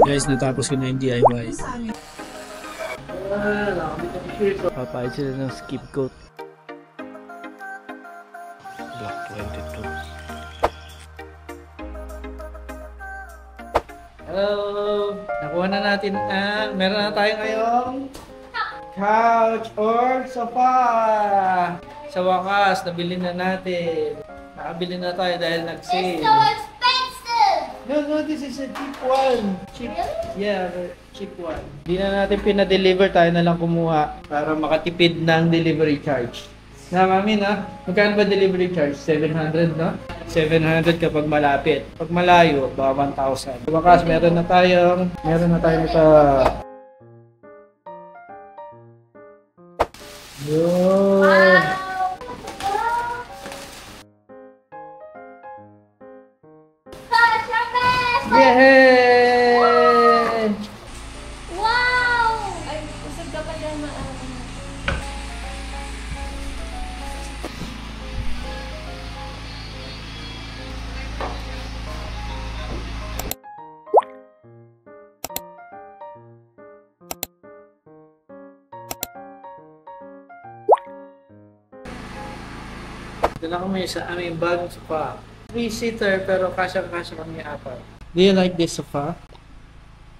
Guys, natapos ko na yung DIY. Papayad sila ng skip coat. Block 22. Hello! Nakuha na natin meron na tayo ngayong couch or sofa! Sa wakas, nabili na natin. Nakabili na tayo dahil nag-sale. It's so expensive! No, this is a cheap one. Cheap. Really? Yeah, the cheap one. Hindi na natin pinadeliver, tayo na lang kumuha para makatipid ng delivery charge. Na, mami, na? Magkano ba delivery charge? 700, no? 700 kapag malapit. Pag malayo, baka 1,000. Sa wakas, meron na tayo nito. Yun. Yay! Wow! Ay, usag ka pa dyan Ito na kami sa aming bagong sofa. 3-seater pero kasya-kasya kami apat. Do you like this sofa?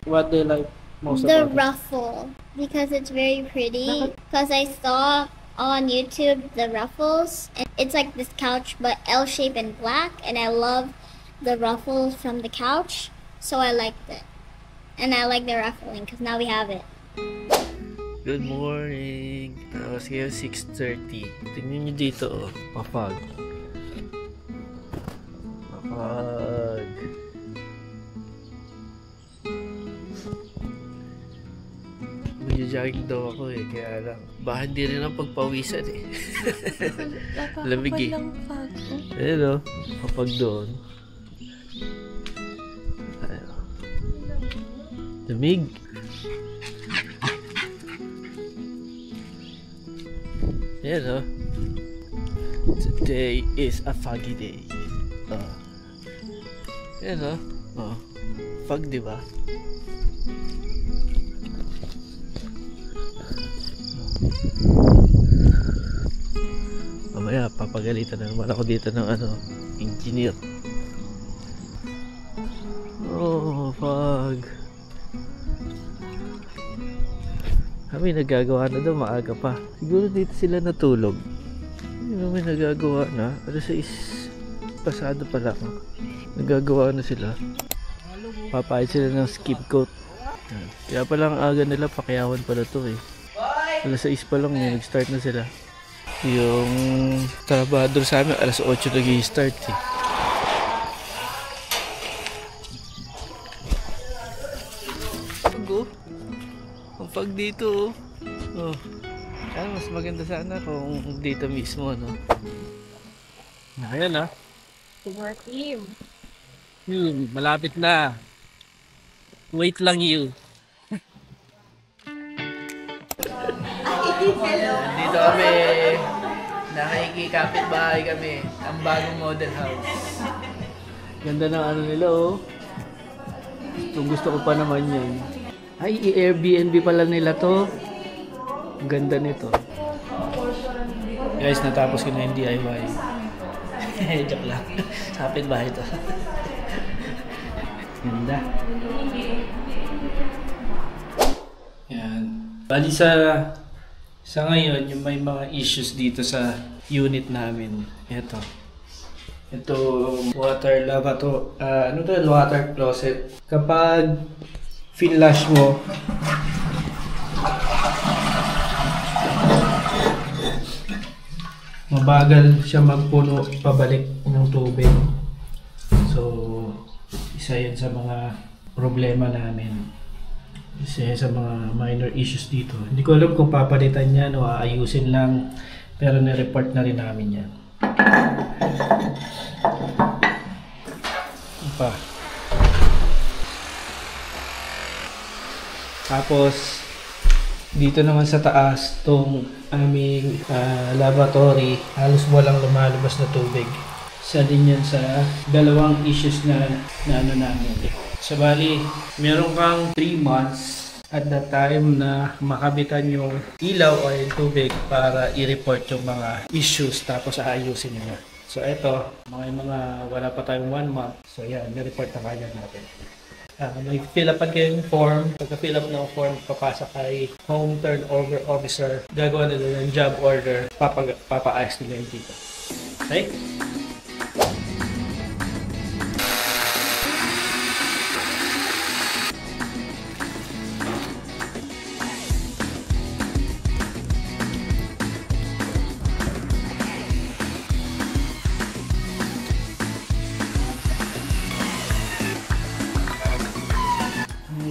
What do you like most The about it? ruffle, because it's very pretty. Because I saw on YouTube the ruffles, and it's like this couch but L-shaped and black, and I love the ruffles from the couch, so I liked it. And I like the ruffling because now we have it. Good morning! Tapos ngayon 6:30. Tingnan nyo dito, oh. Papag. Papag. Magja-jogging daw ako eh, kaya lang. Baka hindi rin ang pagpawisan eh. Lamig eh. Ayun o, papag doon. Ayun. Lamig. Ayan o. Today is a foggy day. Ayan o. Fog, diba? Mamaya, papagalitan na naman ako dito ng engineer. Oh, fog. Kami nagagawa na daw, maaga pa. Siguro dito sila natulog. Hindi may nagagawa na. Alas 6 pasado pa lang. Nagagawa na sila. Papayad sila ng skip coat. Kaya pala ang aga nila, pakiyawan pala to eh. Alas 6 pa lang eh, nag-start na sila. Yung trabador sa amin, alas 8 nag-i-start eh. Pag dito oh. Mas maganda sana kung dito mismo, no? Ayan ah. Siguro team. Malapit na. Wait lang you. Dito kami. Nakikikapit bahay kami. Ang bagong model house. Ganda ng nila oh. Gusto ko pa naman yan. Ay, i-Airbnb pala nila to. Ang ganda nito. Guys, natapos ko na yung DIY. Joke lang. Sapit bahay to. Ganda. Yan. Bali sa ngayon, yung may mga issues dito sa unit namin. Ito water lavatory. Ano to? Water closet. Kapag flush mo, mabagal siya magpuno pabalik ng tubig. So, isa yun sa mga problema namin. Isa yun sa mga minor issues dito. Hindi ko alam kung papalitan yan o aayusin lang, pero nireport na rin namin yan. Pa. Tapos dito naman sa taas, tong aming lavatory, halos walang lumalabas na tubig. Isa din yan sa dalawang issues na ano namin. So bali, meron kang 3 months at the time na makabitan yung ilaw o yung tubig para i-report yung mga issues tapos aayusin nyo. So ito, mga wala pa tayong 1 month. So yan, ni-report na kagad natin. May fill upan kayong form. Pagka fill up ng form, papasa kay Home Turnover Officer. Gagawa nila ng job order. Papaayos nila yung dito. Okay?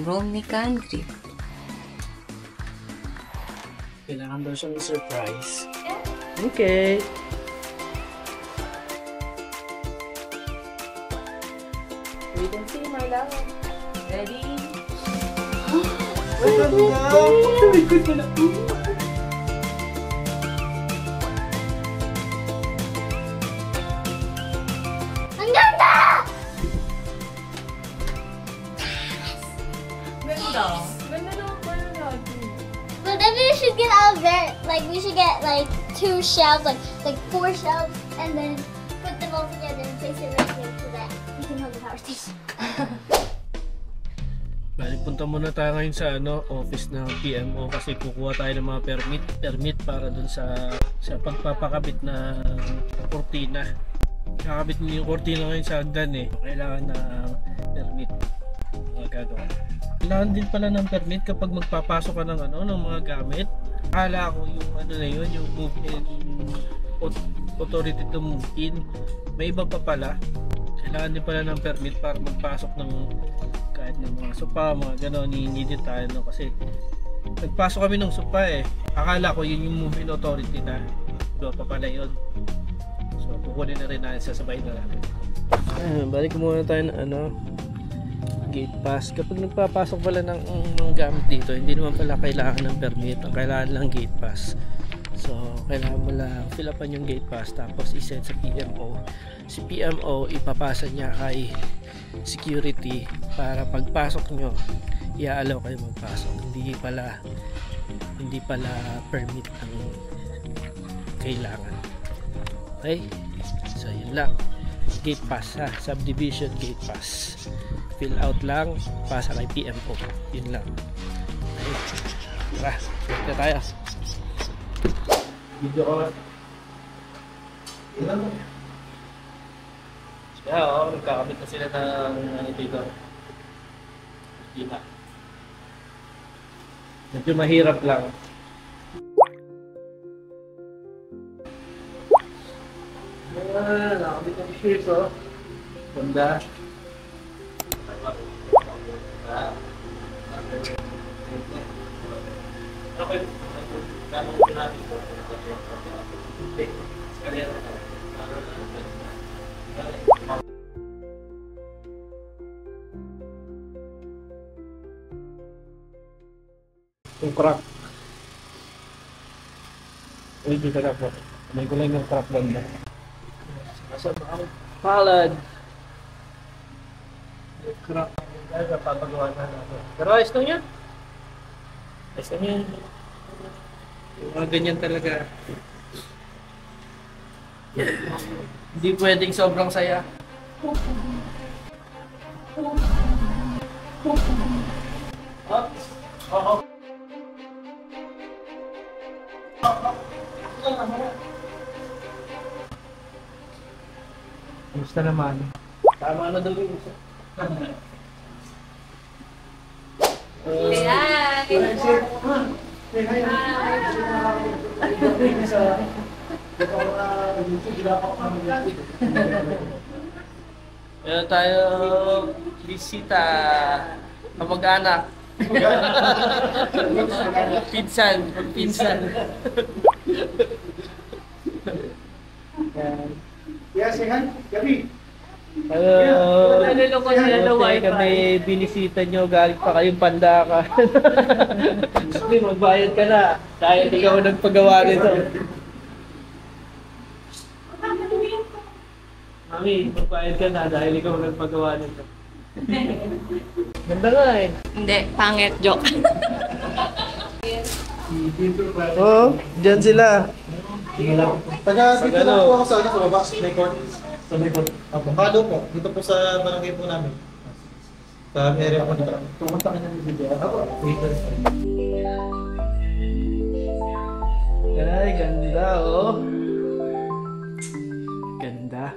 Room ni country. Kailangan daw siyang surprise. Okay. Wait and see, my love. Ready? Ang ganda! Ganda. Ganda naman pala natin. But then we should get we should get like 2 shelves, like 4 shelves, and then put them all together and place it right here so that we can have the power station. Bali, punta muna tayo ngayon sa office ng PMO kasi kukuha tayo ng mga permit para dun sa pagpapakabit na kortina. Kakabit mo yung kortina ngayon sa hagdan kailangan na permit mga gagawa. Kailangan din pala ng permit kapag magpapasok ka ng ng mga gamit. Akala ko yung yung authority to move in. May iba pa pala. Kailangan din pala ng permit para magpasok ng kahit ng mga sopa, mga gano'n, need tayo kasi nagpasok kami ng sopa akala ko yun yung move-in authority na iba pa pala yun. So kukunin na rin natin, sasabay na natin. Balik muna tayo ng gate pass. Kapag nagpapasok pala ng mga gamit dito, hindi naman pala kailangan ng permit, ang kailangan lang gate pass. So kailangan mo lang fill upan yung gate pass tapos i-send sa PMO. Si PMO ipapasa niya kay security para pagpasok nyo i-allow kayo magpasok, hindi pala permit ang kailangan. Okay, so yun lang, gate pass subdivision gate pass, fill out lang, pasa kay PMO, yun lang. Okay, tara, kita tayo video ko ilan mo. Nagkakabit na sila ng dito. Dito. Medyo mahirap lang. Nakabit ng shoes Ganda. Okay. Yung crack. Dito na po. May kulay ng crack banda. Nasa ang palad. Crack. Ay, papagawa na natin. Pero ayos lang yan. Ayos lang yan. Yung mga ganyan talaga. Hindi pwedeng sobrang saya. Oo. Gusto naman. Tama na daw yung isa. Meron tayo bisita, kamag-anak. Pinsan. Yes, Sehan, Gabi. Hello. Kami binisita nyo, galing pa kayong Pandakan. Sabi, magbayad ka na. Dahil ikaw nagpagawa nito. Mami, magbayad ka na dahil ikaw nagpagawa nito. Ganda nga eh. Hindi, pangit. Joke. Oo, dyan sila. Taga dito Pag lang ano? po ako sa baba, record. Sa record. Avocado po. Dito po sa barangay po namin. Sa area po dito. Pumunta ka na ng video. Ay, ganda oh. Ganda.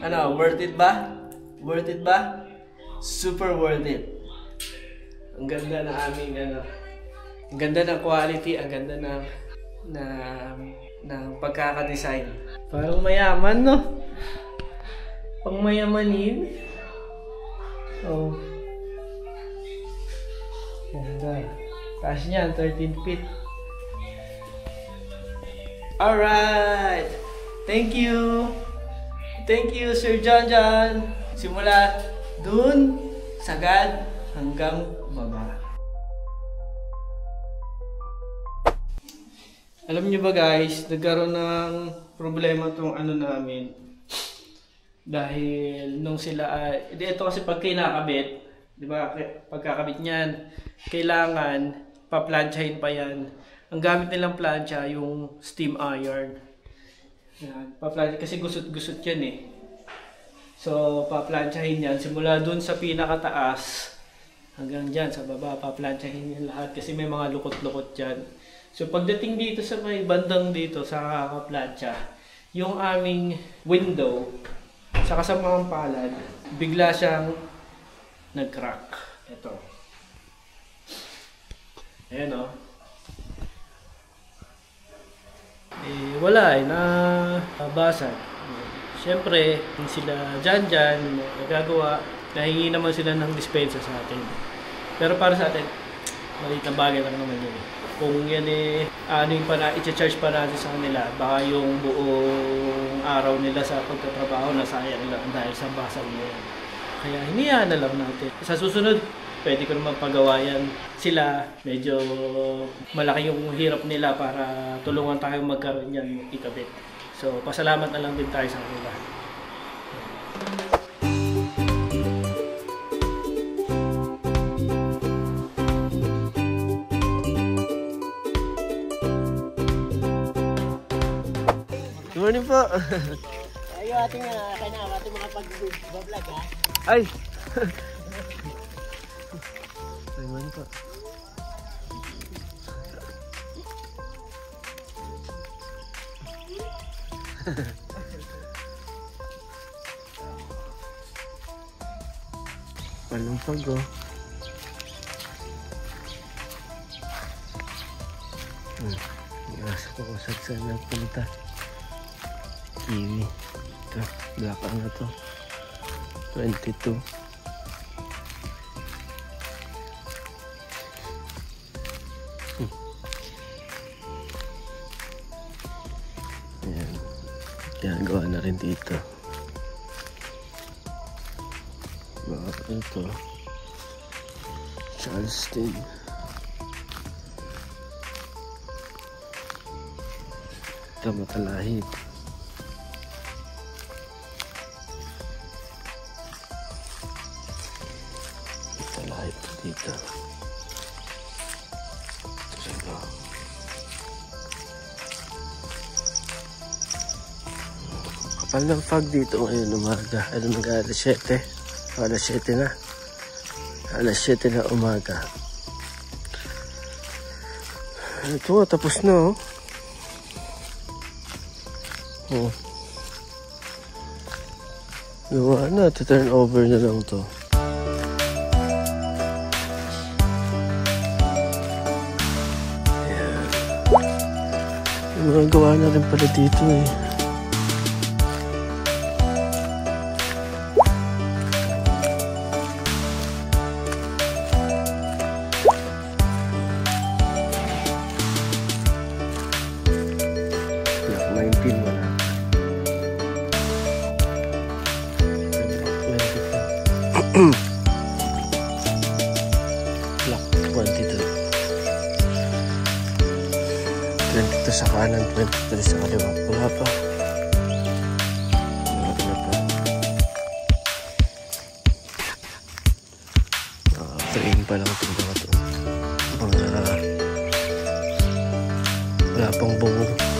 Ano, worth it ba? Worth it ba? Super worth it. Ang ganda na aming ano. Ang ganda ng quality, ang ganda ng pagkaka-design. Parang mayaman, no? Pang mayamanin. Oh. Ganda. Taas niyan, 13 feet. Alright! Thank you! Thank you, Sir John John! Simula dun, sagad, hanggang baba. Alam niyo ba guys, nagkaroon ng problema tong ano namin. Dahil nung sila, ito kasi pag kinakabit, di ba, pagkakabit niyan, kailangan paplansyahin pa yan. Ang gamit nilang plansya, yung steam iron. Yan, paplansya, kasi gusot-gusot yan eh. So, paplansyahin yan, simula dun sa pinakataas, hanggang dyan, sa baba, paplansyahin yan lahat, kasi may mga lukot-lukot dyan. So, pagdating dito sa may bandang dito, sa kakaplansya, yung aming window, sa kasamang palad, bigla siyang nag-crack. Ito. Ayan o. Wala nabasag. Siyempre, sila dyan, nagagawa, nahingi naman sila ng dispensa sa atin. Pero para sa atin, maliit na bagay lang naman yun. Kung yan ano yung i-charge pa natin sa kanila, baka yung buong araw nila sa pagtatrabaho nasayang lang dahil sa basag na yan. Kaya hiniyaan na lang natin. Sa susunod, pwede ko naman pagawa yan. Sila, medyo malaki yung hirap nila para tulungan tayo magkaroon yan ikabit. So, pasalamat na lang din tayo sa kanila. Good morning po. Ayo ating ating mga pag-vlog ha. Ay. Good morning po. Malumpag oh. Nasa ko kung saan nagpunta. Kiwi. Ito, black ano to. 22. Ayan. Ginagawa na rin dito. Ito. Charleston. Ito matalahit. Matalahit dito. Ito. Kapal ng fog dito ngayon umaga. Ano nag-alas 7? Alas 7 na. Alas 7 na umaga. Ito, tapos na oh. Oh. Gawa na, turn over na lang to. Ayan. Yung mga gawa na rin pala dito eh. Block 22. 22 sa kanan, 23 sa kaliwa. Wala pa. Wala pa. Spraying pa lang itong mga to. Wala pang bubong.